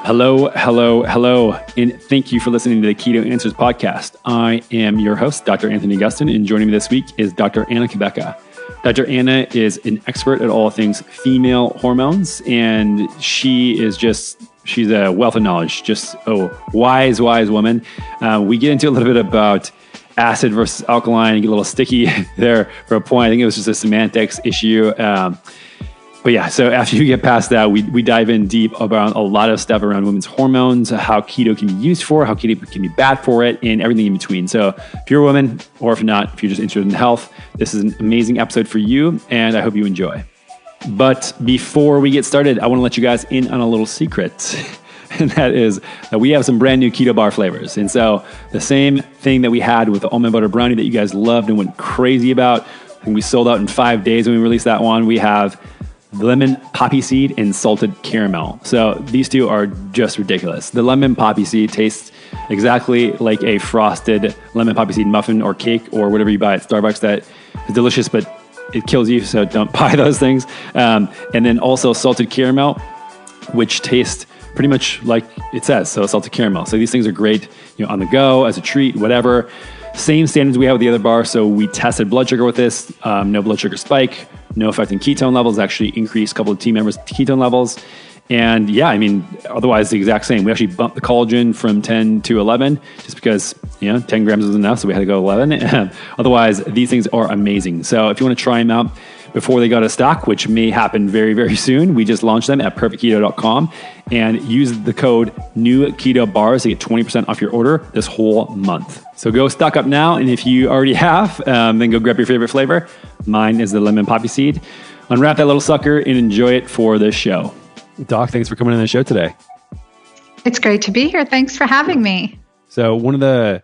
Hello, hello, hello, and thank you for listening to the Keto Answers podcast. I am your host, Dr. Anthony Gustin, and joining me this week is Dr. Anna Cabeca. Dr. Anna is an expert at all things female hormones, and she's a wealth of knowledge, just a wise woman. We get into a little bit about acid versus alkaline and get a little sticky there for a point. I think it was just a semantics issue. But yeah, so after you get past that, we dive in deep about a lot of stuff around women's hormones, how keto can be used for, how keto can be bad for it, and everything in between. So if you're a woman, or if not, if you're just interested in health, this is an amazing episode for you, and I hope you enjoy. But before we get started, I want to let you guys in on a little secret. And that is that we have some brand new keto bar flavors. And so the same thing that we had with the almond butter brownie that you guys loved and went crazy about, I think we sold out in 5 days when we released that one. We have lemon poppy seed and salted caramel. So these two are just ridiculous. The lemon poppy seed tastes exactly like a frosted lemon poppy seed muffin or cake or whatever you buy at Starbucks that is delicious, but it kills you, so don't buy those things. And then also salted caramel, which tastes pretty much like it says, so salted caramel. So these things are great, on the go, as a treat, whatever. Same standards we have with the other bar. So we tested blood sugar with this, no blood sugar spike, no effect in ketone levels, actually increased a couple of team members' ketone levels. And yeah, otherwise the exact same. We actually bumped the collagen from 10 to 11 just because, 10 grams was enough. So we had to go 11. Otherwise, these things are amazing. So if you want to try them out before they go to stock, which may happen very, very soon, we just launched them at perfectketo.com and use the code NEWKETOBARS to get 20% off your order this whole month. So go stock up now. And if you already have, then go grab your favorite flavor. Mine is the lemon poppy seed. Unwrap that little sucker and enjoy it for this show. Doc, thanks for coming on the show today. It's great to be here. Thanks for having me. So one of the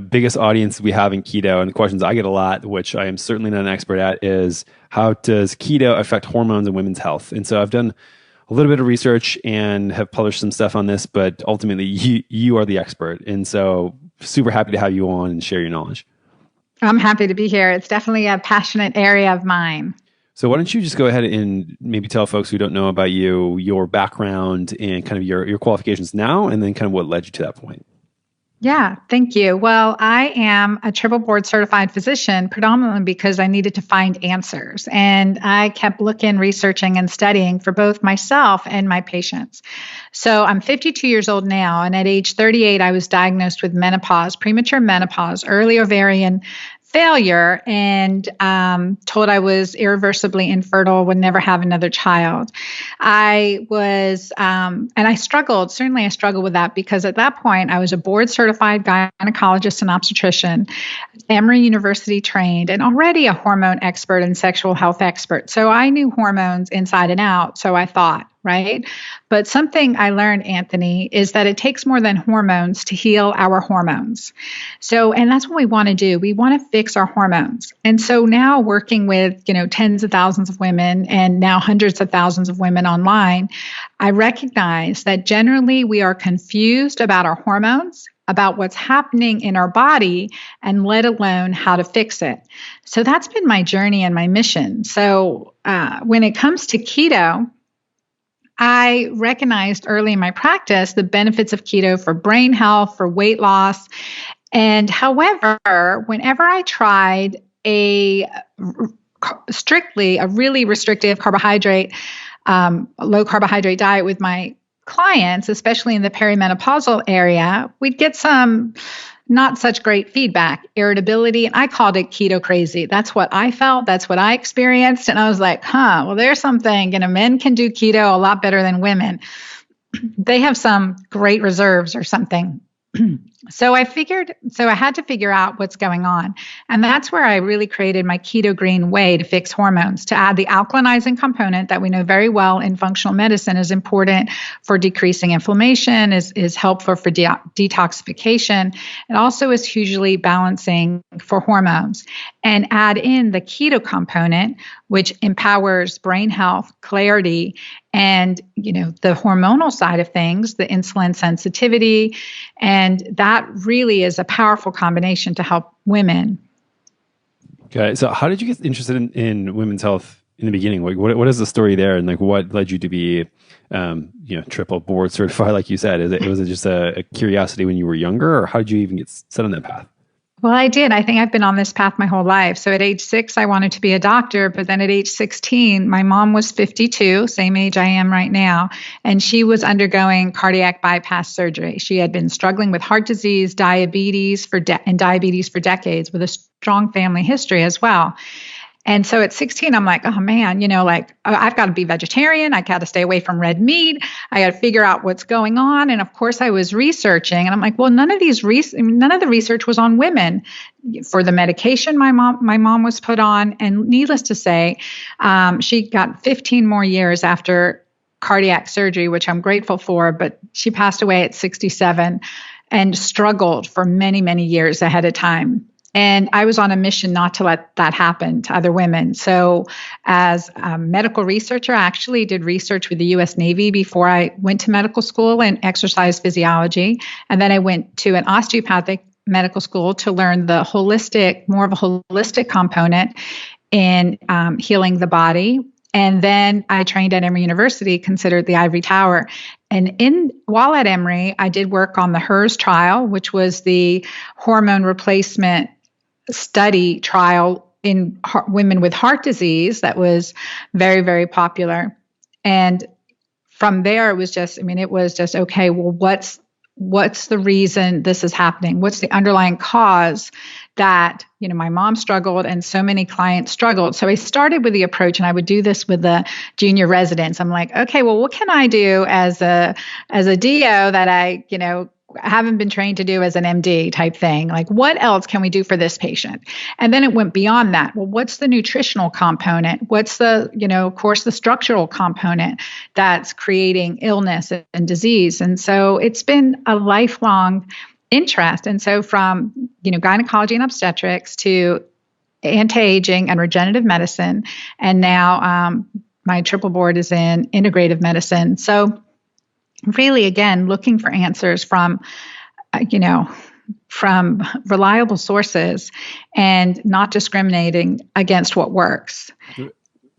biggest audience we have in keto, and the questions I get a lot, which I am certainly not an expert at, is how does keto affect hormones in women's health? And so I've done a little bit of research and have published some stuff on this, but ultimately you are the expert. And so super happy to have you on and share your knowledge. I'm happy to be here. It's definitely a passionate area of mine. So why don't you just go ahead and maybe tell folks who don't know about you, your background and kind of your qualifications now, and then kind of what led you to that point. Yeah, thank you. Well, I am a triple board certified physician predominantly because I needed to find answers. And I kept looking, researching, and studying for both myself and my patients. So I'm 52 years old now. And at age 38, I was diagnosed with menopause, premature menopause, early ovarian failure, and told I was irreversibly infertile, would never have another child. I was, and I struggled. Certainly I struggled with that because at that point I was a board certified gynecologist and obstetrician, Emory University trained, and already a hormone expert and sexual health expert. So I knew hormones inside and out. So I thought, right? But something I learned, Anthony, is that it takes more than hormones to heal our hormones. So, and that's what we want to do. We want to fix our hormones. And so now working with, tens of thousands of women and now hundreds of thousands of women online, I recognize that generally we are confused about our hormones, about what's happening in our body, and let alone how to fix it. So that's been my journey and my mission. So when it comes to keto, I recognized early in my practice the benefits of keto for brain health, for weight loss. And however, whenever I tried strictly a really restrictive low carbohydrate diet with my clients, especially in the perimenopausal area, we'd get some not such great feedback, irritability. And I called it keto crazy. That's what I felt. That's what I experienced. And I was like, well, there's something, men can do keto a lot better than women. They have some great reserves or something. So I had to figure out what's going on. And that's where I really created my Keto Green way to fix hormones, to add the alkalinizing component that we know very well in functional medicine is important for decreasing inflammation, is helpful for detoxification. It also is hugely balancing for hormones. And add in the keto component, which empowers brain health, clarity, and the hormonal side of things, the insulin sensitivity, and that really is a powerful combination to help women. Okay, so how did you get interested in women's health in the beginning? Like, what is the story there, and like what led you to be, triple board certified, like you said? Was it just a curiosity when you were younger, or how did you even get set on that path? Well, I did. I think I've been on this path my whole life. So at age 6, I wanted to be a doctor. But then at age 16, my mom was 52, same age I am right now. And she was undergoing cardiac bypass surgery. She had been struggling with heart disease, diabetes for decades, with a strong family history as well. And so at 16, I'm like, oh man, I've got to be vegetarian. I got to stay away from red meat. I got to figure out what's going on. And of course I was researching, and I'm like, well, none of the research was on women for the medication my mom was put on. And needless to say, she got 15 more years after cardiac surgery, which I'm grateful for, but she passed away at 67 and struggled for many, many years ahead of time. And I was on a mission not to let that happen to other women. So as a medical researcher, I actually did research with the U.S. Navy before I went to medical school in exercise physiology. And then I went to an osteopathic medical school to learn more of a holistic component in healing the body. And then I trained at Emory University, considered the ivory tower. And while at Emory, I did work on the HERS trial, which was the hormone replacement study trial in women with heart disease that was very, very popular. And from there, it was just, okay, well, what's the reason this is happening? What's the underlying cause that, my mom struggled and so many clients struggled? So I started with the approach, and I would do this with the junior residents. I'm like, okay, well, what can I do as a DO that I, haven't been trained to do as an MD type thing? Like, what else can we do for this patient? And then it went beyond that. Well, what's the nutritional component? What's the, of course, the structural component that's creating illness and disease? And so it's been a lifelong interest. And so from, gynecology and obstetrics to anti-aging and regenerative medicine, and now my triple board is in integrative medicine. So really, again, looking for answers from reliable sources and not discriminating against what works.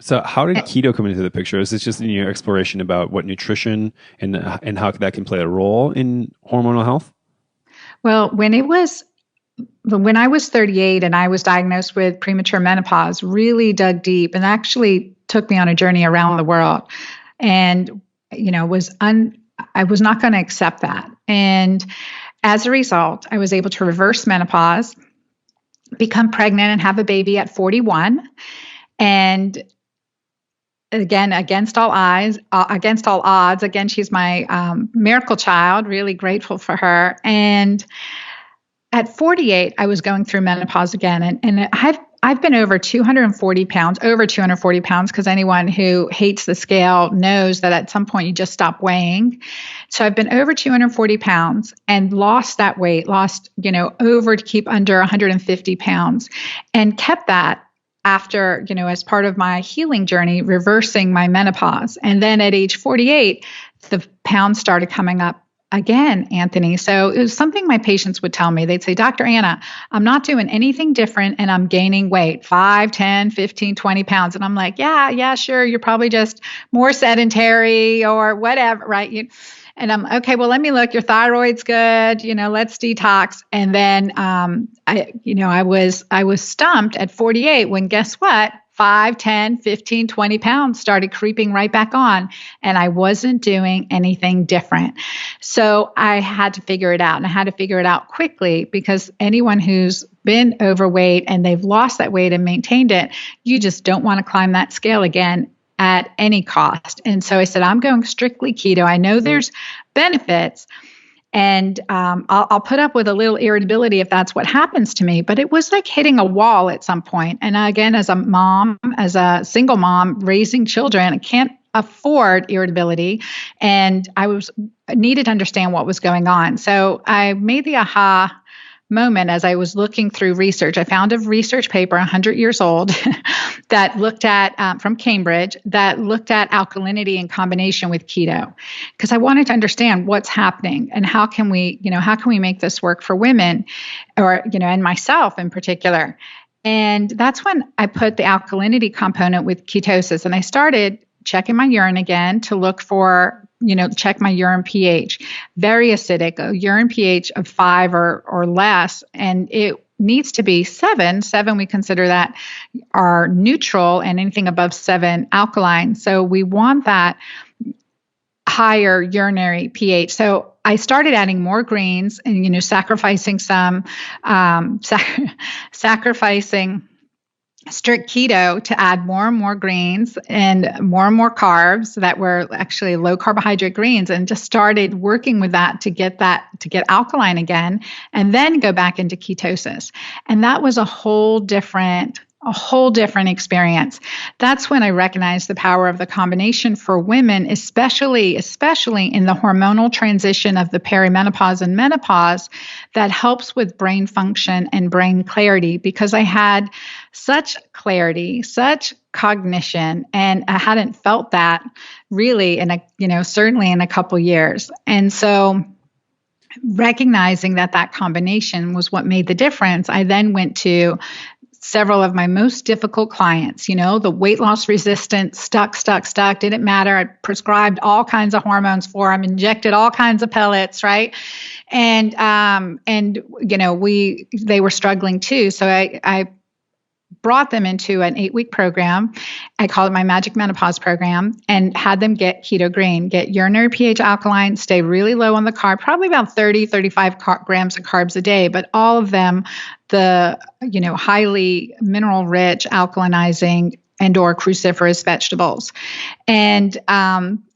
So how did keto come into the picture? Is this just in your exploration about what nutrition and how that can play a role in hormonal health? Well, when I was 38 and I was diagnosed with premature menopause, really dug deep and actually took me on a journey around the world. And, I was not going to accept that. And as a result, I was able to reverse menopause, become pregnant, and have a baby at 41. And again, against all odds, again, she's my miracle child, really grateful for her. And at 48, I was going through menopause again. And I've been over 240 pounds, because anyone who hates the scale knows that at some point you just stop weighing. So I've been over 240 pounds and lost that weight, over to keep under 150 pounds, and kept that after, as part of my healing journey, reversing my menopause. And then at age 48, the pounds started coming up again, Anthony. So it was something my patients would tell me. They'd say, Dr. Anna, I'm not doing anything different and I'm gaining weight, 5, 10, 15, 20 pounds. And I'm like, yeah, sure. You're probably just more sedentary or whatever, right? And I'm okay, well, let me look, your thyroid's good, let's detox. And then, I was stumped at 48 when guess what? 5, 10, 15, 20 pounds started creeping right back on, and I wasn't doing anything different. So I had to figure it out, and I had to figure it out quickly, because anyone who's been overweight and they've lost that weight and maintained it, you just don't want to climb that scale again at any cost. And so I said, I'm going strictly keto. I know there's benefits, and I'll put up with a little irritability if that's what happens to me. But it was like hitting a wall at some point. And again, as a single mom raising children, I can't afford irritability. And I needed to understand what was going on. So I made the aha moment as I was looking through research. I found a research paper 100 years old that looked at, from Cambridge, that looked at alkalinity in combination with keto, because I wanted to understand what's happening and how can we make this work for women, or, and myself in particular. And that's when I put the alkalinity component with ketosis. And I started checking my urine again to look for, check my urine pH. Very acidic, a urine pH of 5 or less. And it needs to be 7. 7, we consider that are neutral, and anything above 7 alkaline. So we want that higher urinary pH. So I started adding more greens and, sacrificing some, sacrificing strict keto to add more and more greens and more carbs that were actually low carbohydrate greens, and just started working with that to get alkaline again, and then go back into ketosis. And that was a whole different experience. That's when I recognized the power of the combination for women, especially in the hormonal transition of the perimenopause and menopause, that helps with brain function and brain clarity, because I had such clarity, such cognition, and I hadn't felt that really certainly in a couple years. And so recognizing that combination was what made the difference, I then went to several of my most difficult clients, the weight loss resistant, stuck, didn't matter. I prescribed all kinds of hormones for them, injected all kinds of pellets, right? And they were struggling too. So I brought them into an 8-week program. I call it my Magic Menopause program, and had them get Keto Green, get urinary pH alkaline, stay really low on the carb, probably about 35 grams of carbs a day, but all of them, the, highly mineral rich, alkalinizing and or cruciferous vegetables. And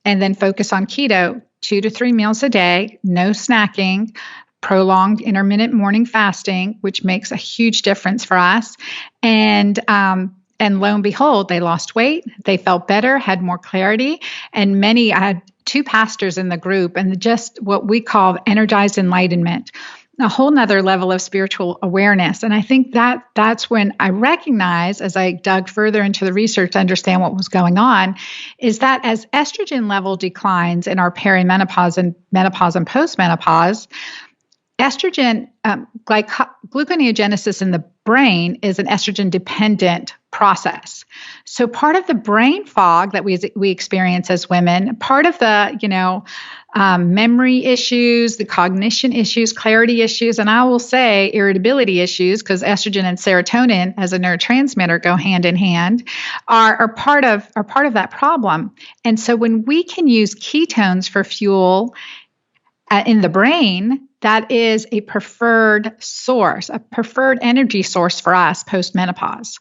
then focus on keto, 2 to 3 meals a day, no snacking, prolonged intermittent morning fasting, which makes a huge difference for us. And lo and behold, they lost weight, they felt better, had more clarity. And I had 2 pastors in the group, and just what we call energized enlightenment, a whole nother level of spiritual awareness. And I think that's when I recognized, as I dug further into the research to understand what was going on, is that as estrogen level declines in our perimenopause and menopause and postmenopause, estrogen, gluconeogenesis in the brain is an estrogen-dependent process. So part of the brain fog that we experience as women, part of the, memory issues, the cognition issues, clarity issues, and I will say irritability issues, because estrogen and serotonin as a neurotransmitter go hand in hand, are part of that problem. And so when we can use ketones for fuel in the brain, that is a preferred source, a preferred energy source for us post-menopause.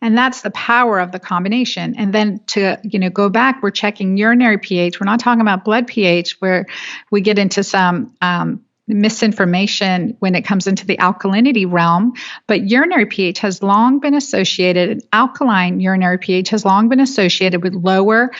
And that's the power of the combination. And then to, go back, we're checking urinary pH. We're not talking about blood pH, where we get into some misinformation when it comes into the alkalinity realm. But urinary pH has long been associated, alkaline urinary pH has long been associated with lower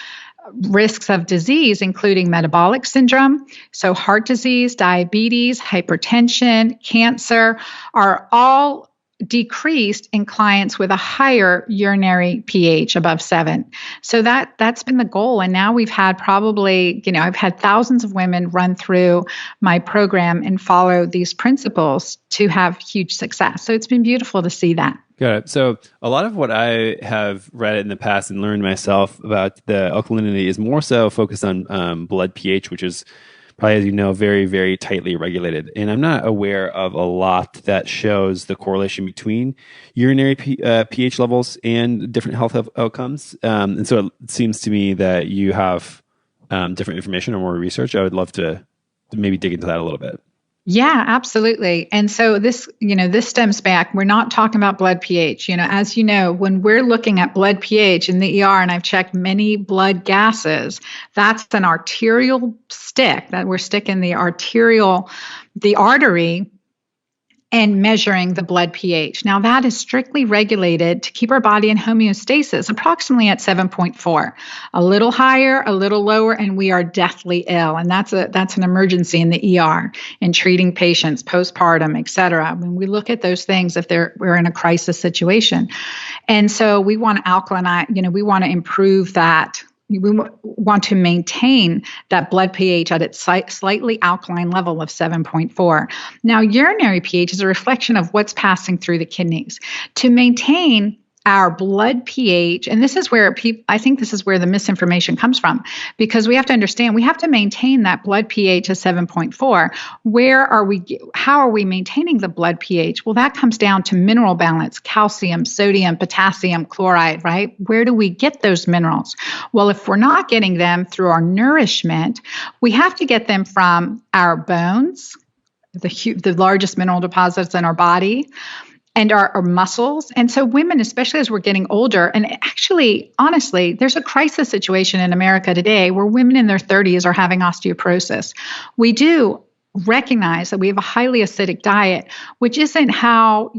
risks of disease, including metabolic syndrome. So heart disease, diabetes, hypertension, cancer are all decreased in clients with a higher urinary pH above 7. So that's been the goal. And now we've had probably, I've had thousands of women run through my program and follow these principles to have huge success. So it's been beautiful to see that. Got it. So a lot of what I have read in the past and learned myself about the alkalinity is more so focused on blood pH, which is probably, as you know, very, very tightly regulated. And I'm not aware of a lot that shows the correlation between urinary pH levels and different health outcomes. And so it seems to me that you have different information or more research. I would love to maybe dig into that a little bit. Yeah, absolutely. And so this stems back. We're not talking about blood pH. As you know, when we're looking at blood pH in the ER, and I've checked many blood gases, that's an arterial stick that we're sticking the artery and measuring the blood pH. Now that is strictly regulated to keep our body in homeostasis, approximately at 7.4, a little higher, a little lower, and we are deathly ill. And that's an emergency in the ER in treating patients postpartum, et cetera. When we look at those things, if we're in a crisis situation. And so we want to alkaline, we want to improve that, want to maintain that blood pH at its slightly alkaline level of 7.4. Now, urinary pH is a reflection of what's passing through the kidneys. To maintain our blood pH, and this is where I think this is where the misinformation comes from, because we have to understand we have to maintain that blood pH of 7.4. How are we maintaining the blood pH? Well, that comes down to mineral balance, calcium, sodium, potassium, chloride, right? Where do we get those minerals? Well, if we're not getting them through our nourishment, we have to get them from our bones, the largest mineral deposits in our body, and our muscles. And so women, especially as we're getting older, and actually, honestly, there's a crisis situation in America today where women in their 30s are having osteoporosis. We do recognize that we have a highly acidic diet, which isn't how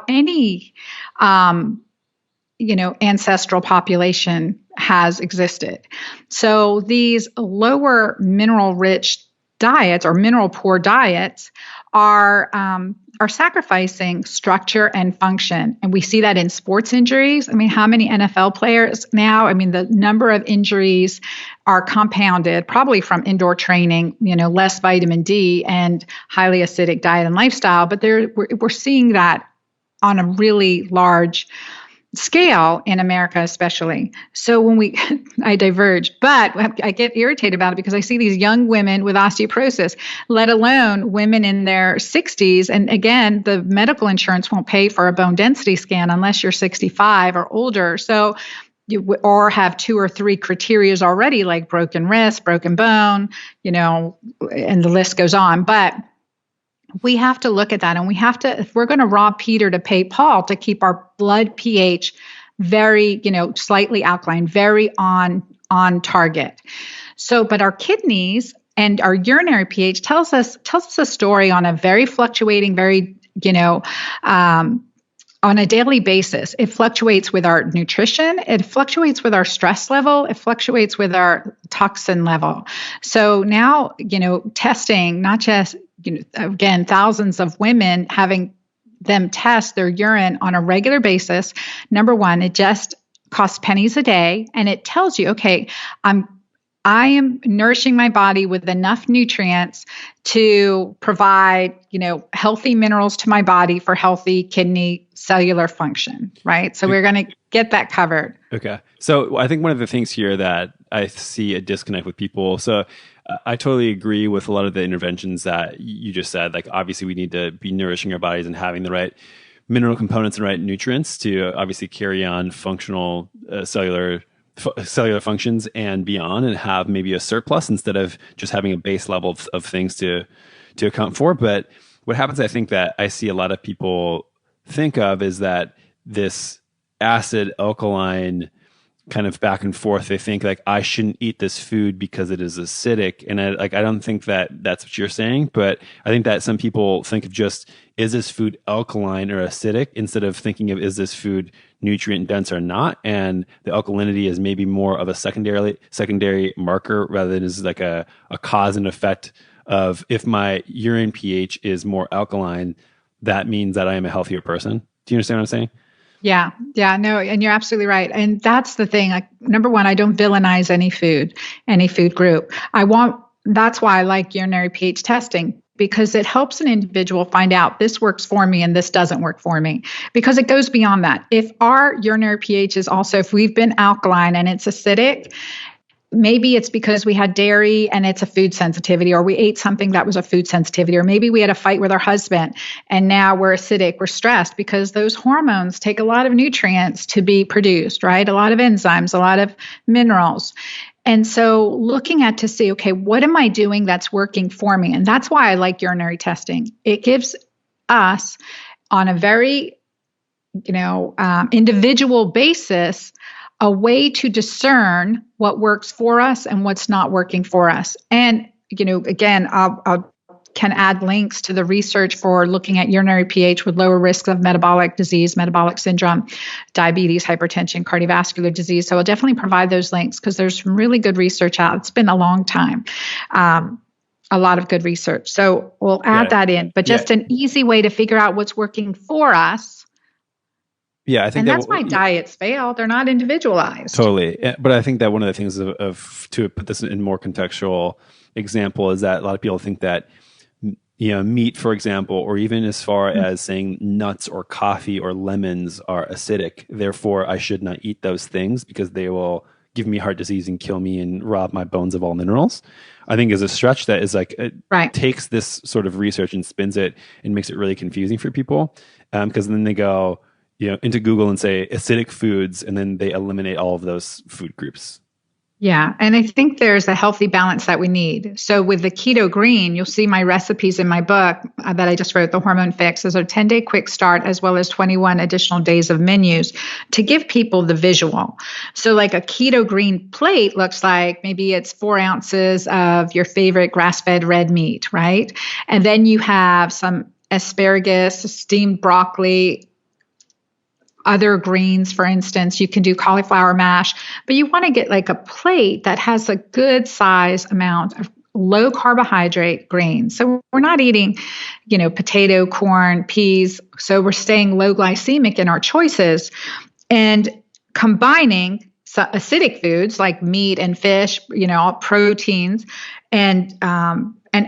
any, ancestral population has existed. So these lower mineral rich diets or mineral poor diets are sacrificing structure and function. And we see that in sports injuries. I mean, how many NFL players now? I mean, the number of injuries are compounded probably from indoor training, less vitamin D and highly acidic diet and lifestyle. But we're seeing that on a really large scale in America, especially. So I diverge, but I get irritated about it because I see these young women with osteoporosis, let alone women in their 60s. And again, the medical insurance won't pay for a bone density scan unless you're 65 or older. So or have 2 or 3 criterias already, like broken wrist, broken bone, and the list goes on. But we have to look at that, and if we're going to rob Peter to pay Paul to keep our blood pH very, slightly alkaline, very on target. So, but our kidneys and our urinary pH tells us a story on a very fluctuating, very, on a daily basis. It fluctuates with our nutrition. It fluctuates with our stress level. It fluctuates with our toxin level. So now, testing, not just, again, thousands of women having them test their urine on a regular basis. Number one, it just costs pennies a day. And it tells you, okay, I am nourishing my body with enough nutrients to provide, healthy minerals to my body for healthy kidney cellular function, right? So we're going to get that covered. Okay. So I think one of the things here that I see a disconnect with people. So I totally agree with a lot of the interventions that you just said. Like, obviously we need to be nourishing our bodies and having the right mineral components and right nutrients to obviously carry on functional cellular functions and beyond, and have maybe a surplus instead of just having a base level of things to account for. But what happens, I think, that I see a lot of people think of is that this acid alkaline kind of back and forth. They think like, I shouldn't eat this food because it is acidic. And I don't think that that's what you're saying, but I think that some people think of just, is this food alkaline or acidic, instead of thinking of, is this food nutrient dense or not? And the alkalinity is maybe more of a secondary marker rather than is like a cause and effect of, if my urine pH is more alkaline, that means that I am a healthier person. Do you understand what I'm saying? Yeah, no, and you're absolutely right. And that's the thing. Like, number one, I don't villainize any food group. That's why I like urinary pH testing, because it helps an individual find out, this works for me and this doesn't work for me, because it goes beyond that. If our urinary pH is also, if we've been alkaline and it's acidic, maybe it's because we had dairy and it's a food sensitivity, or we ate something that was a food sensitivity, or maybe we had a fight with our husband and now we're acidic, we're stressed, because those hormones take a lot of nutrients to be produced, right? A lot of enzymes, a lot of minerals. And so looking at to see, okay, what am I doing that's working for me? And that's why I like urinary testing. It gives us, on a very, individual basis, a way to discern what works for us and what's not working for us. And, again, I can add links to the research for looking at urinary pH with lower risks of metabolic disease, metabolic syndrome, diabetes, hypertension, cardiovascular disease. So I'll definitely provide those links, because there's some really good research out. It's been a long time. A lot of good research. So we'll add that in, but just an easy way to figure out what's working for us Yeah, I think And that's why diets fail. They're not individualized. Totally. But I think that one of the things of to put this in more contextual example is that a lot of people think that, meat, for example, or even as far as saying nuts or coffee or lemons are acidic. Therefore, I should not eat those things because they will give me heart disease and kill me and rob my bones of all minerals. I think is a stretch that is like, it takes this sort of research and spins it and makes it really confusing for people. Because then they go, into Google and say acidic foods, and then they eliminate all of those food groups. Yeah. And I think there's a healthy balance that we need. So with the Keto Green, you'll see my recipes in my book that I just wrote, the Hormone Fix. There's a 10-day quick start as well as 21 additional days of menus to give people the visual. So like a Keto Green plate looks like maybe it's 4 ounces of your favorite grass-fed red meat, right? And then you have some asparagus, steamed broccoli, other greens, for instance. You can do cauliflower mash, but you want to get like a plate that has a good size amount of low carbohydrate greens. So we're not eating, potato, corn, peas. So we're staying low glycemic in our choices and combining acidic foods like meat and fish, all proteins and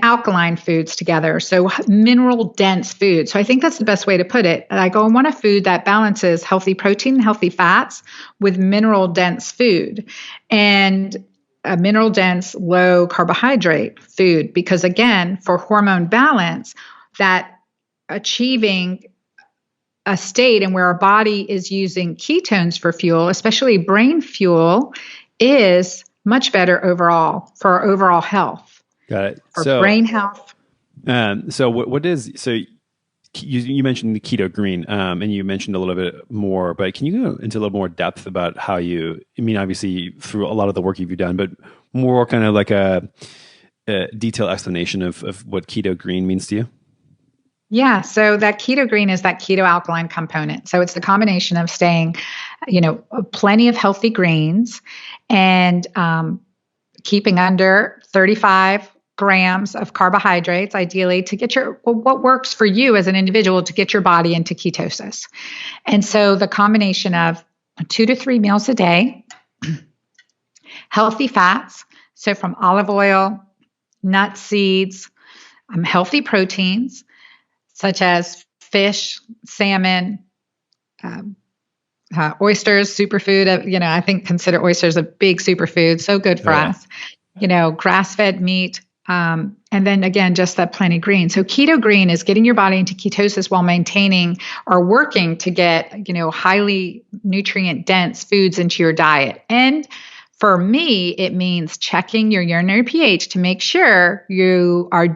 alkaline foods together. So mineral dense food. So I think that's the best way to put it. I want a food that balances healthy protein, healthy fats with mineral dense food and a mineral dense, low carbohydrate food. Because again, for hormone balance, that achieving a state and where our body is using ketones for fuel, especially brain fuel, is much better overall for our overall health. Got it. For brain health. So what is, so you mentioned the Keto Green, and you mentioned a little bit more, but can you go into a little more depth about how obviously through a lot of the work you've done, but more kind of like a detailed explanation of what Keto Green means to you? Yeah. So that Keto Green is that keto-alkaline component. So it's the combination of staying, plenty of healthy greens and keeping under 35 grams of carbohydrates, ideally, to get what works for you as an individual to get your body into ketosis. And so the combination of 2 to 3 meals a day, healthy fats, so from olive oil, nuts, seeds, healthy proteins, such as fish, salmon, oysters, superfood. I think consider oysters a big superfood. So good for us. Grass-fed meat. And then again, just that plenty green. So Keto Green is getting your body into ketosis while maintaining or working to get, highly nutrient dense foods into your diet. And for me, it means checking your urinary pH to make sure you are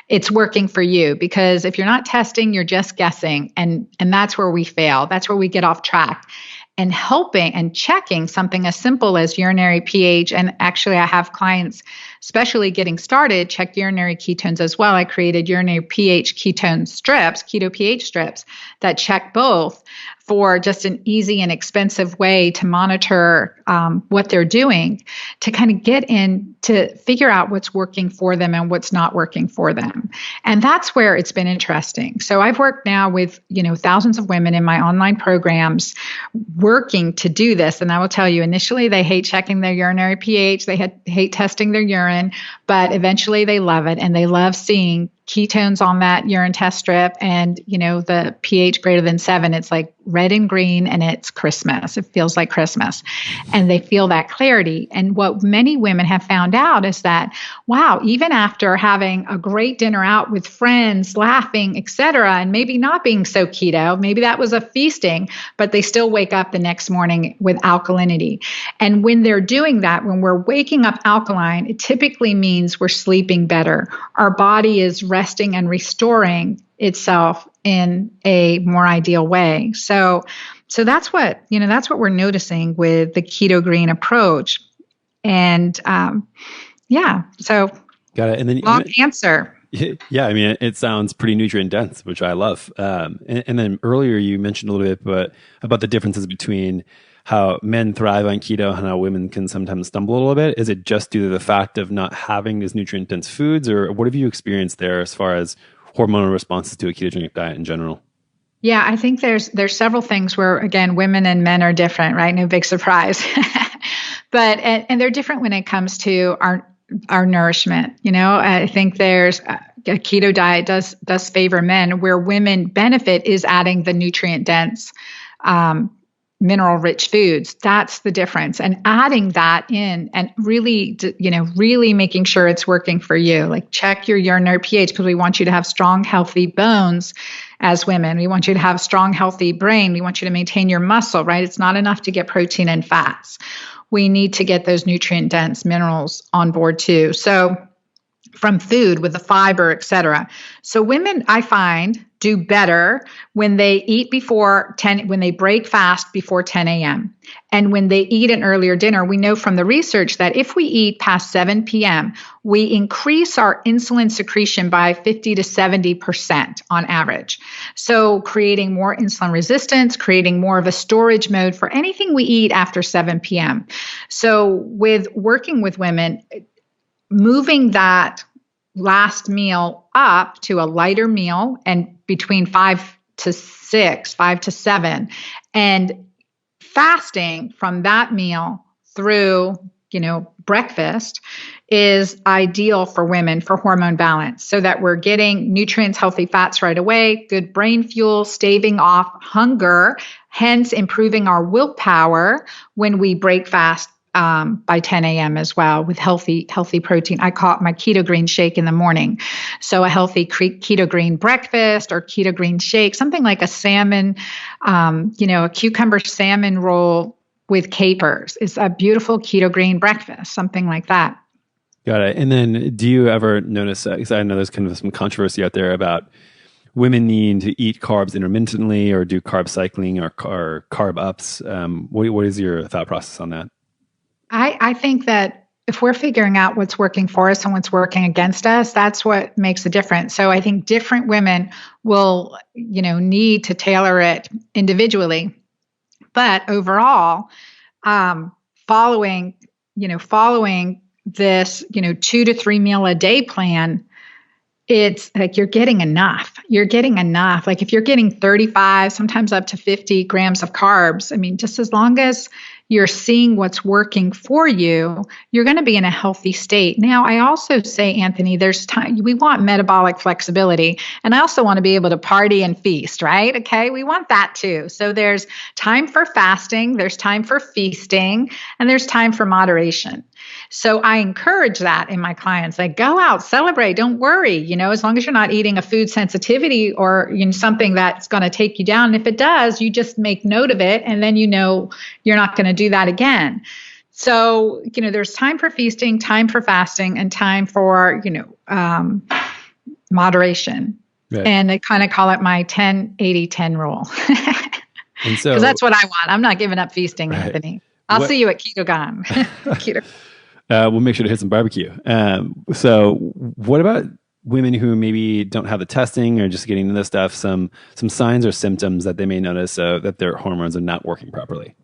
it's working for you. Because if you're not testing, you're just guessing. And that's where we fail. That's where we get off track. And helping and checking something as simple as urinary pH. And actually, I have clients, especially getting started, check urinary ketones as well. I created urinary pH ketone strips, keto pH strips that check both for just an easy and expensive way to monitor what they're doing, to kind of get in to figure out what's working for them and what's not working for them. And that's where it's been interesting. So I've worked now with, thousands of women in my online programs working to do this. And I will tell you, initially they hate checking their urinary pH. They hate testing their urine, but eventually they love it. And they love seeing ketones on that urine test strip and, the pH greater than 7, it's like red and green and it's Christmas. It feels like Christmas. And they feel that clarity. And what many women have found out is that, wow, even after having a great dinner out with friends, laughing, et cetera, and maybe not being so keto, maybe that was a feasting, but they still wake up the next morning with alkalinity. And when they're doing that, when we're waking up alkaline, it typically means we're sleeping better. Our body is resting and restoring itself in a more ideal way. So that's what we're noticing with the Keto Green approach. And so got it. And then long answer. Yeah, it sounds pretty nutrient dense, which I love. And then earlier you mentioned a little bit about the differences between how men thrive on keto and how women can sometimes stumble a little bit. Is it just due to the fact of not having these nutrient dense foods, or what have you experienced there as far as hormonal responses to a ketogenic diet in general? Yeah, I think there's several things where, again, women and men are different, right? No big surprise. But and they're different when it comes to our nourishment. I think there's a keto diet does favor men, where women benefit is adding the nutrient dense, mineral rich foods. That's the difference. And adding that in and really, really making sure it's working for you. Like check your urinary pH, because we want you to have strong, healthy bones as women. We want you to have strong, healthy brain. We want you to maintain your muscle, right? It's not enough to get protein and fats. We need to get those nutrient dense minerals on board too. So from food with the fiber, et cetera. So women, I find, do better when they eat before 10, when they break fast before 10 a.m. And when they eat an earlier dinner. We know from the research that if we eat past 7 p.m., we increase our insulin secretion by 50 to 70% on average. So creating more insulin resistance, creating more of a storage mode for anything we eat after 7 p.m. So with working with women, moving that last meal up to a lighter meal and between 5 to 6, 5 to 7, and fasting from that meal through, breakfast is ideal for women for hormone balance, so that we're getting nutrients, healthy fats right away, good brain fuel, staving off hunger, hence improving our willpower when we break fast by 10 a.m. as well, with healthy protein. I call it my Keto Green shake in the morning. So a healthy Keto Green breakfast or Keto Green shake, something like a salmon, a cucumber salmon roll with capers is a beautiful Keto Green breakfast, something like that. Got it. And then do you ever notice, because I know there's kind of some controversy out there about women needing to eat carbs intermittently or do carb cycling or carb ups. What is your thought process on that? I think that if we're figuring out what's working for us and what's working against us, that's what makes a difference. So I think different women will, need to tailor it individually. But overall, following this, 2 to 3 meal a day plan, it's like you're getting enough. You're getting enough. Like if you're getting 35, sometimes up to 50 grams of carbs, I mean, just as long as you're seeing what's working for you, you're going to be in a healthy state. Now, I also say, Anthony, there's time. We want metabolic flexibility. And I also want to be able to party and feast, right? Okay. We want that too. So there's time for fasting, there's time for feasting, and there's time for moderation. So I encourage that in my clients. Like, go out, celebrate, don't worry, as long as you're not eating a food sensitivity or something that's going to take you down. And if it does, you just make note of it, and then you're not going to do that again. So, there's time for feasting, time for fasting, and time for, moderation. Right. And I kind of call it my 10-80-10 rule. And so, because that's what I want. I'm not giving up feasting, right. Anthony. I'll see you at Keto Green. Keto. We'll make sure to hit some barbecue. So what about women who maybe don't have the testing or just getting into this stuff, some signs or symptoms that they may notice that their hormones are not working properly?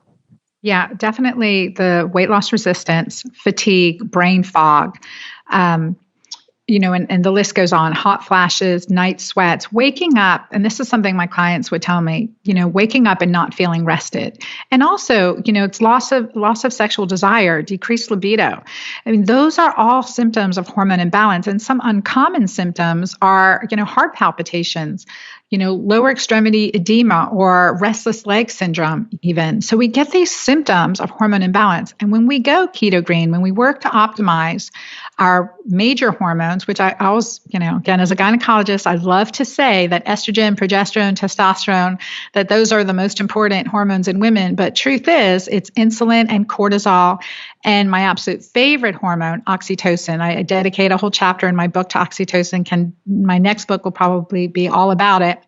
Yeah, definitely the weight loss resistance, fatigue, brain fog, and the list goes on, hot flashes, night sweats, waking up. And this is something my clients would tell me, waking up and not feeling rested. And also, it's loss of sexual desire, decreased libido. I mean, those are all symptoms of hormone imbalance. And some uncommon symptoms are, heart palpitations, lower extremity edema or restless leg syndrome even. So we get these symptoms of hormone imbalance. And when we go Keto Green, when we work to optimize our major hormones, which I always, again, as a gynecologist, I love to say that estrogen, progesterone, testosterone, that those are the most important hormones in women. But truth is, it's insulin and cortisol and my absolute favorite hormone, oxytocin. I dedicate a whole chapter in my book to oxytocin. My next book will probably be all about it.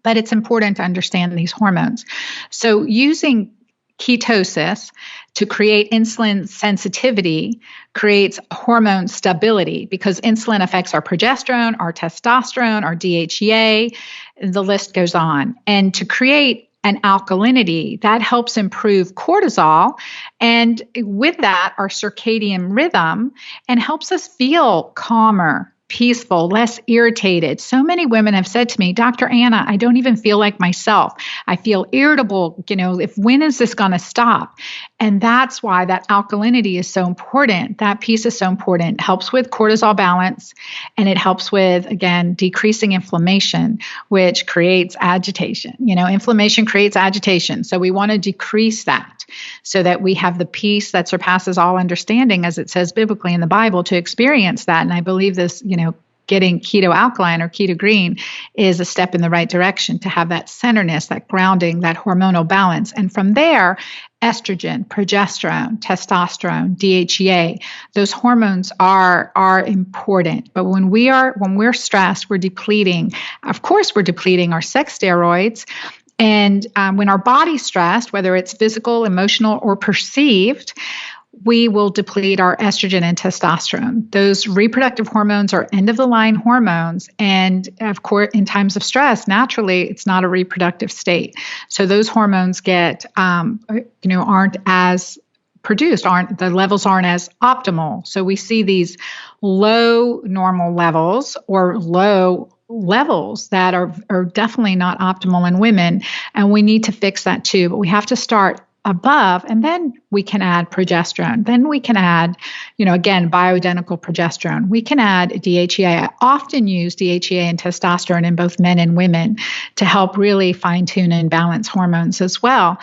But it's important to understand these hormones. So using ketosis to create insulin sensitivity creates hormone stability, because insulin affects our progesterone, our testosterone, our DHEA, the list goes on. And to create an alkalinity, that helps improve cortisol, and with that, our circadian rhythm, and helps us feel calmer, peaceful, less irritated. So many women have said to me, Dr. Anna, I don't even feel like myself. I feel irritable. When is this going to stop? And that's why that alkalinity is so important. That piece is so important. It helps with cortisol balance, and it helps with, again, decreasing inflammation, which creates agitation. Inflammation creates agitation. So we want to decrease that so that we have the peace that surpasses all understanding, as it says biblically in the Bible, to experience that. And I believe this, getting keto-alkaline or keto green is a step in the right direction to have that centerness, that grounding, that hormonal balance. And from there, estrogen, progesterone, testosterone, DHEA, those hormones are important. But when we're stressed, we're depleting. Of course, we're depleting our sex steroids. And when our body's stressed, whether it's physical, emotional, or perceived, we will deplete our estrogen and testosterone. Those reproductive hormones are end-of-the-line hormones. And of course, in times of stress, naturally, it's not a reproductive state. So those hormones aren't as produced, the levels aren't as optimal. So we see these low normal levels or low levels that are definitely not optimal in women. And we need to fix that too. But we have to start above, and then we can add progesterone. Then we can add, again, bioidentical progesterone. We can add DHEA. I often use DHEA and testosterone in both men and women to help really fine tune and balance hormones as well.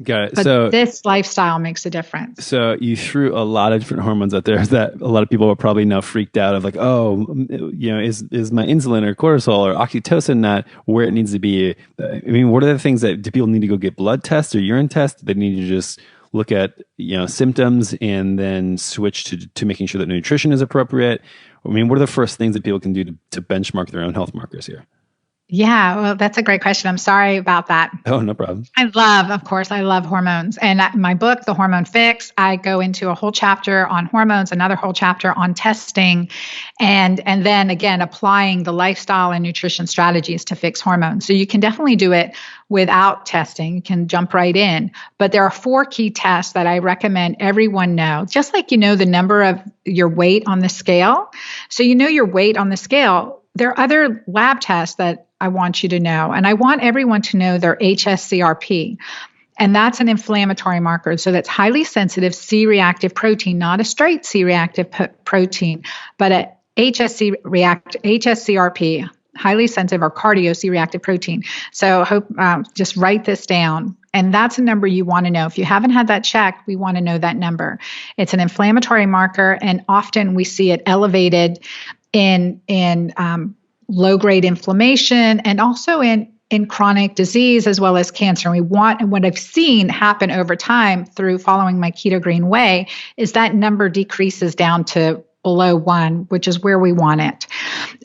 Got it. But so this lifestyle makes a difference. So you threw a lot of different hormones out there that a lot of people are probably now freaked out of, like, is my insulin or cortisol or oxytocin not where it needs to be? I mean, what are the things do people need to go get blood tests or urine tests? They need to just look at, symptoms and then switch to making sure that nutrition is appropriate. I mean, what are the first things that people can do to benchmark their own health markers here? Yeah, well, that's a great question. I'm sorry about that. Oh, no problem. I love hormones. And my book, The Hormone Fix, I go into a whole chapter on hormones, another whole chapter on testing, and then again, applying the lifestyle and nutrition strategies to fix hormones. So you can definitely do it without testing. You can jump right in. But there are 4 key tests that I recommend everyone know. Just like the number of your weight on the scale. So your weight on the scale. There are other lab tests that I want you to know, and I want everyone to know their HSCRP. And that's an inflammatory marker. So that's highly sensitive C-reactive protein, not a straight C-reactive protein, but a HSCRP, highly sensitive or cardio C-reactive protein. So just write this down. And that's a number you want to know. If you haven't had that checked, we want to know that number. It's an inflammatory marker, and often we see it elevated in low-grade inflammation and also in chronic disease as well as cancer. And what I've seen happen over time through following my Keto Green way is that number decreases down to below 1, which is where we want it.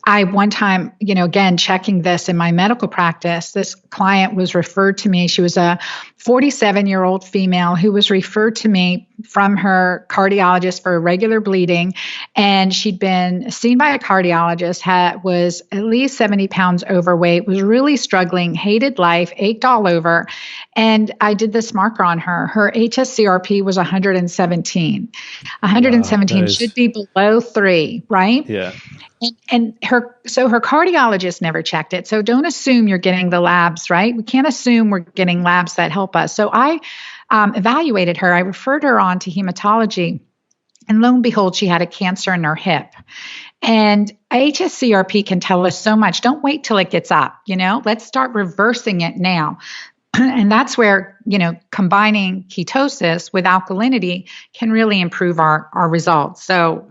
I one time, again, checking this in my medical practice, this client was referred to me. She was a 47-year-old female who was referred to me from her cardiologist for irregular bleeding. And she'd been seen by a cardiologist, was at least 70 pounds overweight, was really struggling, hated life, ached all over. And I did this marker on her. Her HSCRP was 117. 117 should be below 3, right? Yeah. And her cardiologist never checked it. So don't assume you're getting the labs, right? We can't assume we're getting labs that help us. So I evaluated her. I referred her on to hematology. And lo and behold, she had a cancer in her hip. And HSCRP can tell us so much. Don't wait till it gets up. Let's start reversing it now. And that's where, combining ketosis with alkalinity can really improve our results. So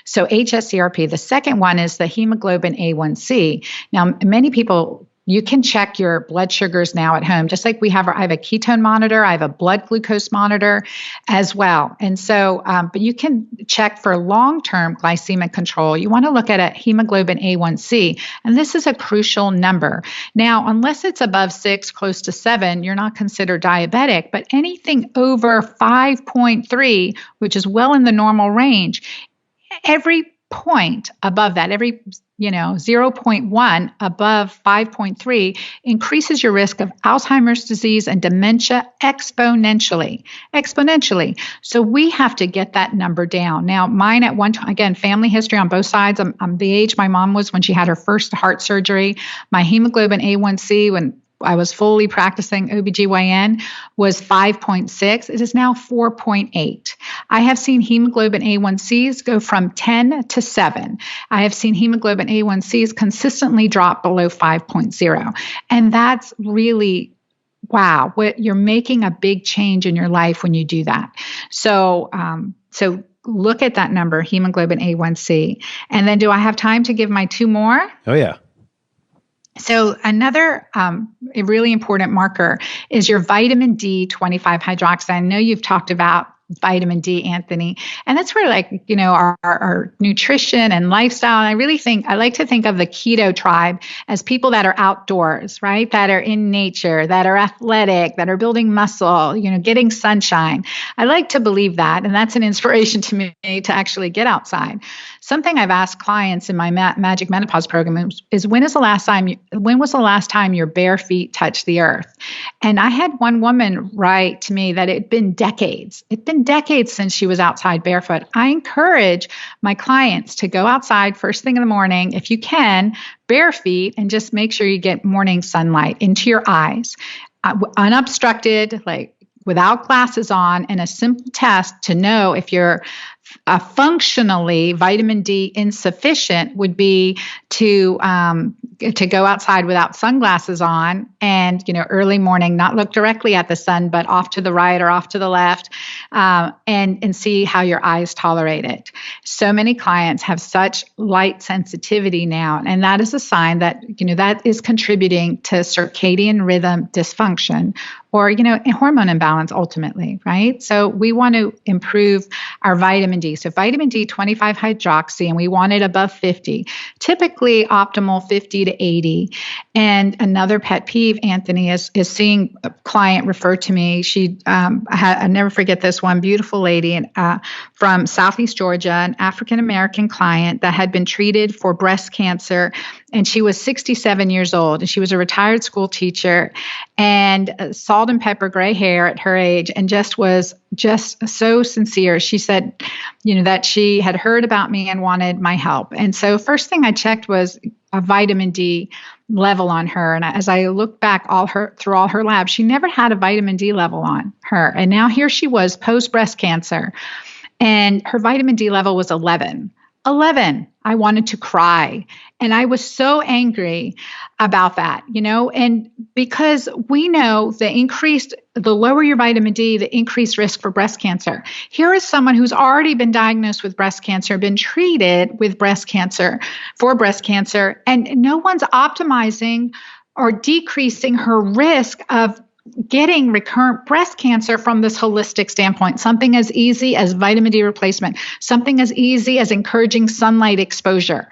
HSCRP. The second one is the hemoglobin A1C. Now, many people, you can check your blood sugars now at home, just like I have a ketone monitor, I have a blood glucose monitor as well. And so, but you can check for long-term glycemic control. You want to look at a hemoglobin A1C, and this is a crucial number. Now, unless it's above 6, close to 7, you're not considered diabetic, but anything over 5.3, which is well in the normal range, every point above that, every 0.1 above 5.3 increases your risk of Alzheimer's disease and dementia exponentially. So we have to get that number down. Now, mine at one time, again, family history on both sides. I'm the age my mom was when she had her first heart surgery. My hemoglobin A1C when I was fully practicing OBGYN was 5.6. It is now 4.8. I have seen hemoglobin A1Cs go from 10 to 7. I have seen hemoglobin A1Cs consistently drop below 5.0. And that's really, wow, you're making a big change in your life when you do that. So look at that number, hemoglobin A1C. And then do I have time to give my 2 more? Oh, yeah. So another a really important marker is your vitamin D 25 hydroxide. I know you've talked about vitamin D, Anthony, and that's where our nutrition and lifestyle. And I like to think of the keto tribe as people that are outdoors, right? That are in nature, that are athletic, that are building muscle, getting sunshine. I like to believe that. And that's an inspiration to me to actually get outside. Something I've asked clients in my Magic Menopause program is when was the last time your bare feet touched the earth? And I had one woman write to me that it'd been decades. It'd been decades since she was outside barefoot. I encourage my clients to go outside first thing in the morning, if you can, bare feet, and just make sure you get morning sunlight into your eyes, unobstructed, without glasses on, and a simple test to know if you're functionally vitamin D insufficient would be to go outside without sunglasses on and, early morning, not look directly at the sun, but off to the right or off to the left, and see how your eyes tolerate it. So many clients have such light sensitivity now, and that is a sign that, that is contributing to circadian rhythm dysfunction or, hormone imbalance ultimately, right? So we want to improve our vitamin D. So vitamin D 25 hydroxy, and we want it above 50, typically optimal 50 to 80. And another pet peeve, Anthony, is seeing a client refer to me. She, I never forget this one beautiful lady from Southeast Georgia, an African-American client that had been treated for breast cancer. And she was 67 years old, and she was a retired school teacher and salt and pepper gray hair at her age, and was so sincere. She said, that she had heard about me and wanted my help. And so first thing I checked was a vitamin D level on her. And as I look back through all her labs, she never had a vitamin D level on her. And now here she was post breast cancer, and her vitamin D level was 11. 11. I wanted to cry. And I was so angry about that, and because we know the lower your vitamin D, the increased risk for breast cancer. Here is someone who's already been diagnosed with breast cancer, been treated with breast cancer, and no one's optimizing or decreasing her risk of getting recurrent breast cancer from this holistic standpoint, something as easy as vitamin D replacement, something as easy as encouraging sunlight exposure,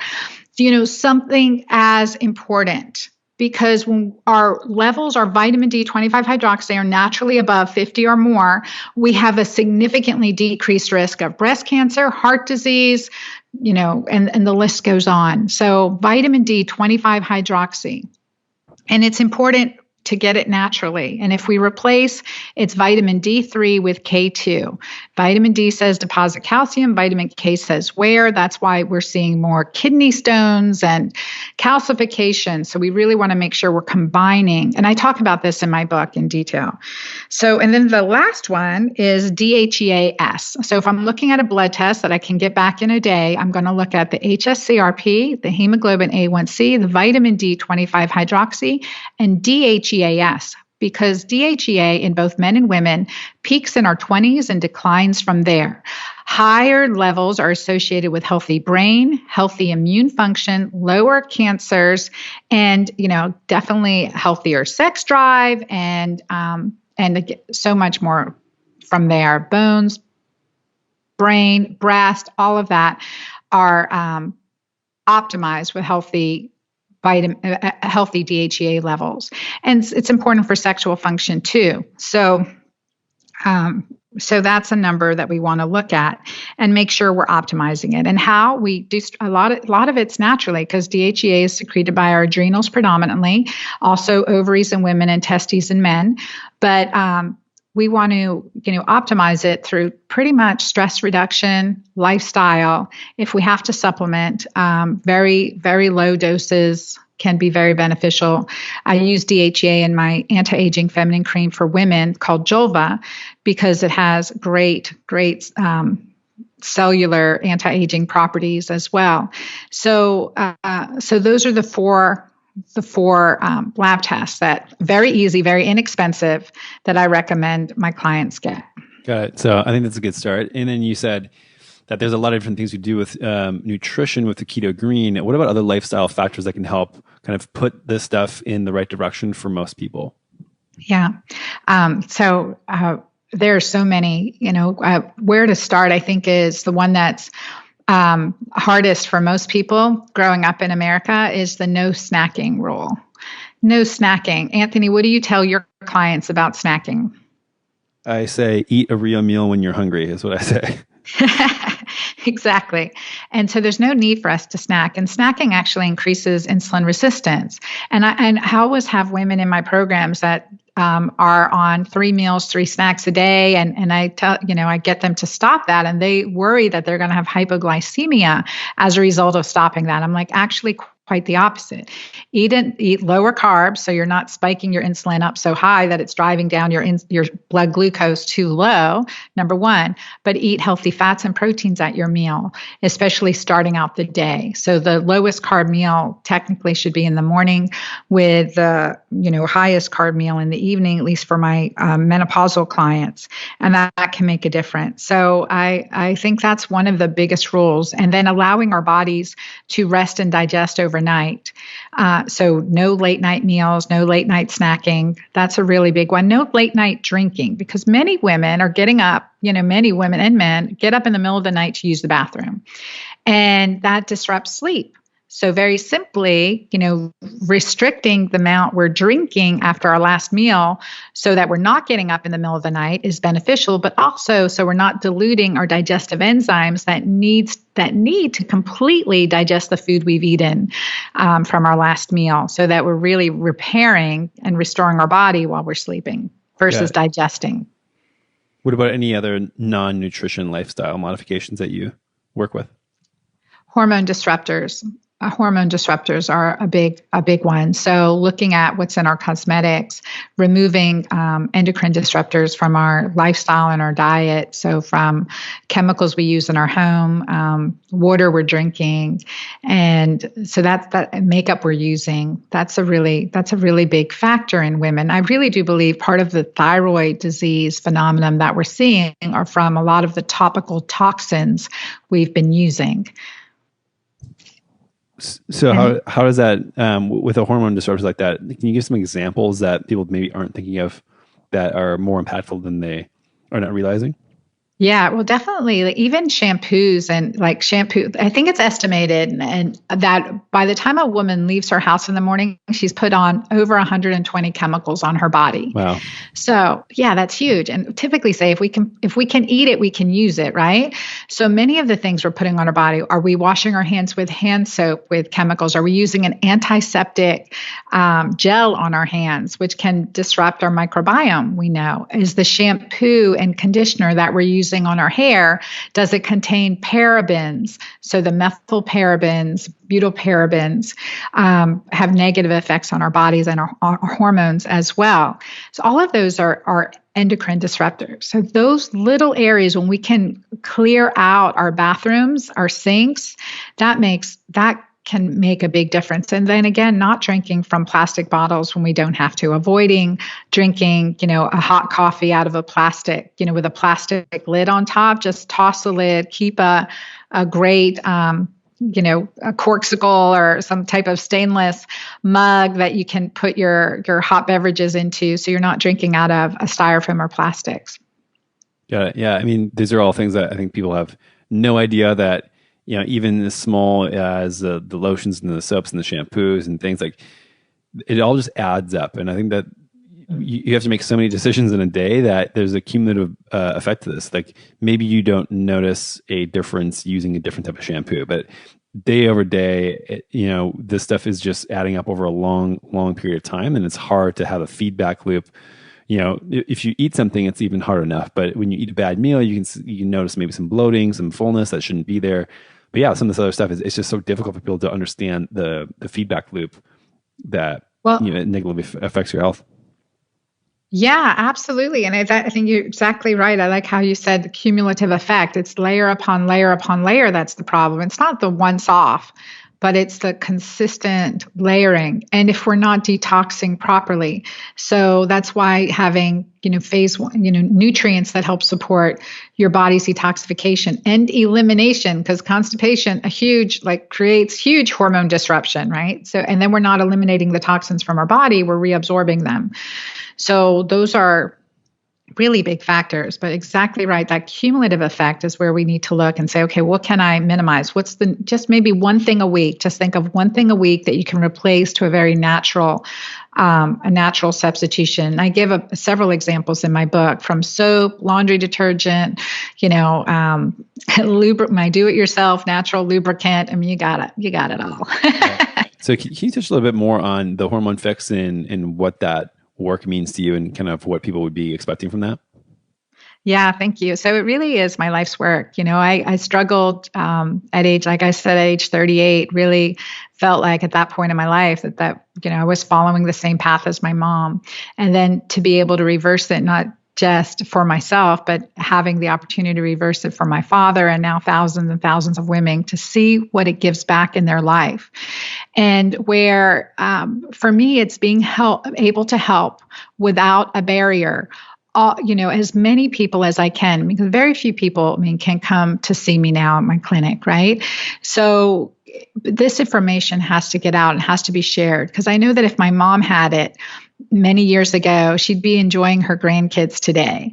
something as important. Because when our vitamin D 25 hydroxy are naturally above 50 or more, we have a significantly decreased risk of breast cancer, heart disease, and the list goes on. So vitamin D 25 hydroxy. And it's important to get it naturally. And if we replace, it's vitamin D3 with K2. Vitamin D says deposit calcium, vitamin K says wear. That's why we're seeing more kidney stones and calcification. So we really want to make sure we're combining. And I talk about this in my book in detail. So, and then the last one is DHEAS. So if I'm looking at a blood test that I can get back in a day, I'm going to look at the HSCRP, the hemoglobin A1C, the vitamin D 25 hydroxy, and DHEAS, because DHEA in both men and women peaks in our 20s and declines from there. Higher levels are associated with healthy brain, healthy immune function, lower cancers, and definitely healthier sex drive, and so much more from there. Bones, brain, breast, all of that are optimized with healthy DHEA levels. And it's important for sexual function too. So So that's a number that we want to look at and make sure we're optimizing it. And how we do a lot of it's naturally because DHEA is secreted by our adrenals predominantly, also ovaries in women and testes in men. But we want to, optimize it through pretty much stress reduction, lifestyle. If we have to supplement, very, very low doses can be very beneficial. I use DHEA in my anti-aging feminine cream for women called Julva because it has great cellular anti-aging properties as well. So those are the four lab tests that very easy, very inexpensive that I recommend my clients get. Got it. So I think that's a good start. And then you said that there's a lot of different things you do with nutrition with the Keto Green. What about other lifestyle factors that can help kind of put this stuff in the right direction for most people? Yeah. There are so many, where to start, I think, is the one that's hardest for most people growing up in America is the no snacking rule. No snacking. Anthony, what do you tell your clients about snacking? I say, eat a real meal when you're hungry is what I say. Exactly. And so there's no need for us to snack. And snacking actually increases insulin resistance. And I always have women in my programs that are on 3 meals, 3 snacks a day. And I tell, I get them to stop that. And they worry that they're going to have hypoglycemia as a result of stopping that. I'm like, actually, quite the opposite. Eat lower carbs so you're not spiking your insulin up so high that it's driving down your blood glucose too low, number one, but eat healthy fats and proteins at your meal, especially starting out the day. So the lowest carb meal technically should be in the morning with the highest carb meal in the evening, at least for my menopausal clients, and that can make a difference. So I think that's one of the biggest rules. And then allowing our bodies to rest and digest overnight. So no late night meals, no late night snacking. That's a really big one. No late night drinking, because many women are getting up, many women and men get up in the middle of the night to use the bathroom, and that disrupts sleep. So very simply, restricting the amount we're drinking after our last meal so that we're not getting up in the middle of the night is beneficial, but also so we're not diluting our digestive enzymes that need to completely digest the food we've eaten from our last meal, so that we're really repairing and restoring our body while we're sleeping versus digesting. What about any other non-nutrition lifestyle modifications that you work with? Hormone disruptors. Hormone disruptors are a big one. So looking at what's in our cosmetics, removing endocrine disruptors from our lifestyle and our diet. So from chemicals we use in our home, water we're drinking, and so that makeup we're using. That's a really big factor in women. I really do believe part of the thyroid disease phenomenon that we're seeing are from a lot of the topical toxins we've been using. So how does that, with a hormone disruptor like that, can you give some examples that people maybe aren't thinking of that are more impactful than they are not realizing? Yeah, well, definitely. Like even shampoos and shampoo, I think it's estimated and that by the time a woman leaves her house in the morning, she's put on over 120 chemicals on her body. Wow. So yeah, that's huge. And typically say if we can eat it, we can use it, right? So many of the things we're putting on our body, are we washing our hands with hand soap with chemicals? Are we using an antiseptic gel on our hands, which can disrupt our microbiome? We know. Is the shampoo and conditioner that we're using on our hair, does it contain parabens? So the methyl parabens, butyl parabens have negative effects on our bodies and our hormones as well. So all of those are endocrine disruptors. So those little areas, when we can clear out our bathrooms, our sinks, that can make a big difference. And then again, not drinking from plastic bottles when we don't have to, avoiding drinking, a hot coffee out of a plastic, with a plastic lid on top. Just toss the lid, keep a great, a corksicle or some type of stainless mug that you can put your hot beverages into, so you're not drinking out of a styrofoam or plastics. Got it. Yeah. I mean, these are all things that I think people have no idea that, even as small as the lotions and the soaps and the shampoos and things like, it all just adds up. And I think that you have to make so many decisions in a day that there's a cumulative effect to this. Like maybe you don't notice a difference using a different type of shampoo, but day over day, this stuff is just adding up over a long period of time, and it's hard to have a feedback loop. If you eat something, it's even hard enough. But when you eat a bad meal, you can notice maybe some bloating, some fullness that shouldn't be there. But yeah, some of this other stuff it's just so difficult for people to understand the feedback loop that it negatively affects your health. Yeah, absolutely. And I think you're exactly right. I like how you said the cumulative effect. It's layer upon layer upon layer that's the problem. It's not the once off, but it's the consistent layering. And if we're not detoxing properly, so that's why having, phase one, nutrients that help support your body's detoxification and elimination, because constipation, creates huge hormone disruption, right? So, and then we're not eliminating the toxins from our body, we're reabsorbing them. So those are really big factors, but exactly right. That cumulative effect is where we need to look and say, okay, what can I minimize? Just maybe one thing a week? Just think of one thing a week that you can replace to a very natural, a natural substitution. I give several examples in my book, from soap, laundry detergent, my do-it-yourself natural lubricant. I mean, you got it all. So can you touch a little bit more on the Hormone Fix and what that work means to you and kind of what people would be expecting from that? Yeah, thank you. So it really is my life's work. I struggled at age 38, really felt like at that point in my life that I was following the same path as my mom. And then to be able to reverse it, not just for myself, but having the opportunity to reverse it for my father and now thousands and thousands of women, to see what it gives back in their life. And where, for me, it's being able to help without a barrier, as many people as I can, because very few people, can come to see me now at my clinic, right? So this information has to get out and has to be shared, because I know that if my mom had it many years ago, she'd be enjoying her grandkids today.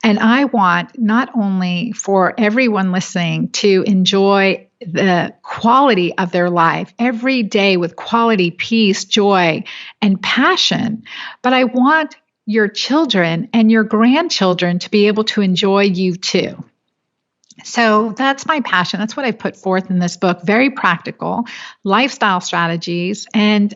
And I want not only for everyone listening to enjoy the quality of their life every day with quality, peace, joy, and passion, but I want your children and your grandchildren to be able to enjoy you too. So that's my passion. That's what I put forth in this book. Very practical lifestyle strategies, and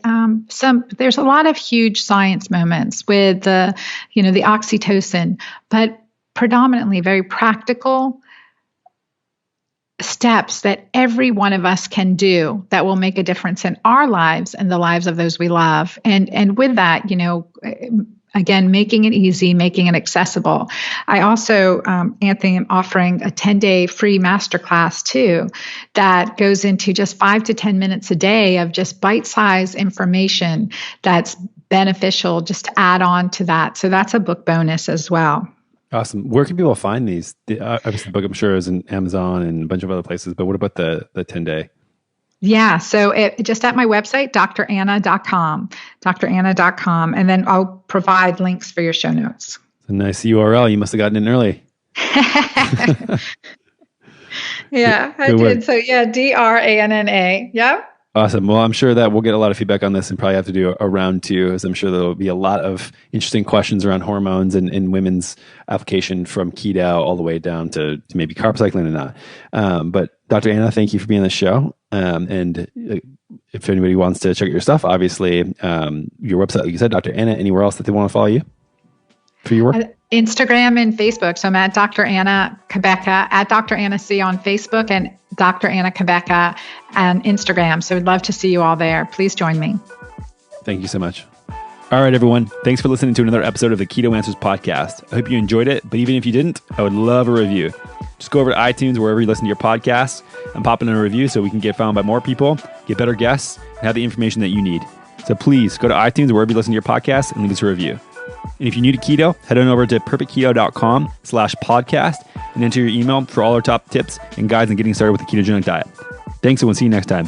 there's a lot of huge science moments with the oxytocin, but predominantly very practical steps that every one of us can do that will make a difference in our lives and the lives of those we love. And with that, again, making it easy, making it accessible. I also, Anthony, am offering a 10-day free masterclass too, that goes into just 5 to 10 minutes a day of just bite-sized information that's beneficial just to add on to that. So that's a book bonus as well. Awesome. Where can people find these? Obviously, the book, I'm sure, is in Amazon and a bunch of other places, but what about the 10-day? Yeah, so just at my website, dranna.com, dranna.com, and then I'll provide links for your show notes. A nice URL. You must have gotten in early. Yeah, I did. So yeah, DRANNA. Yeah. Awesome. Well, I'm sure that we'll get a lot of feedback on this and probably have to do a round 2, as I'm sure there will be a lot of interesting questions around hormones and women's application from keto all the way down to maybe carb cycling or not. But Dr. Anna, thank you for being on the show. And if anybody wants to check out your stuff, obviously, your website, like you said, Dr. Anna, anywhere else that they want to follow you for your work? Instagram and Facebook. So I'm at Dr. Anna Cabeca, at Dr. Anna C on Facebook, and Dr. Anna Cabeca on Instagram. So we'd love to see you all there. Please join me. Thank you so much. All right, everyone. Thanks for listening to another episode of the Keto Answers podcast. I hope you enjoyed it, but even if you didn't, I would love a review. Just go over to iTunes, wherever you listen to your podcasts, and pop in a review so we can get found by more people, get better guests, and have the information that you need. So please go to iTunes, wherever you listen to your podcasts, and leave us a review. And if you're new to keto, head on over to perfectketo.com/podcast and enter your email for all our top tips and guides on getting started with the ketogenic diet. Thanks, and we'll see you next time.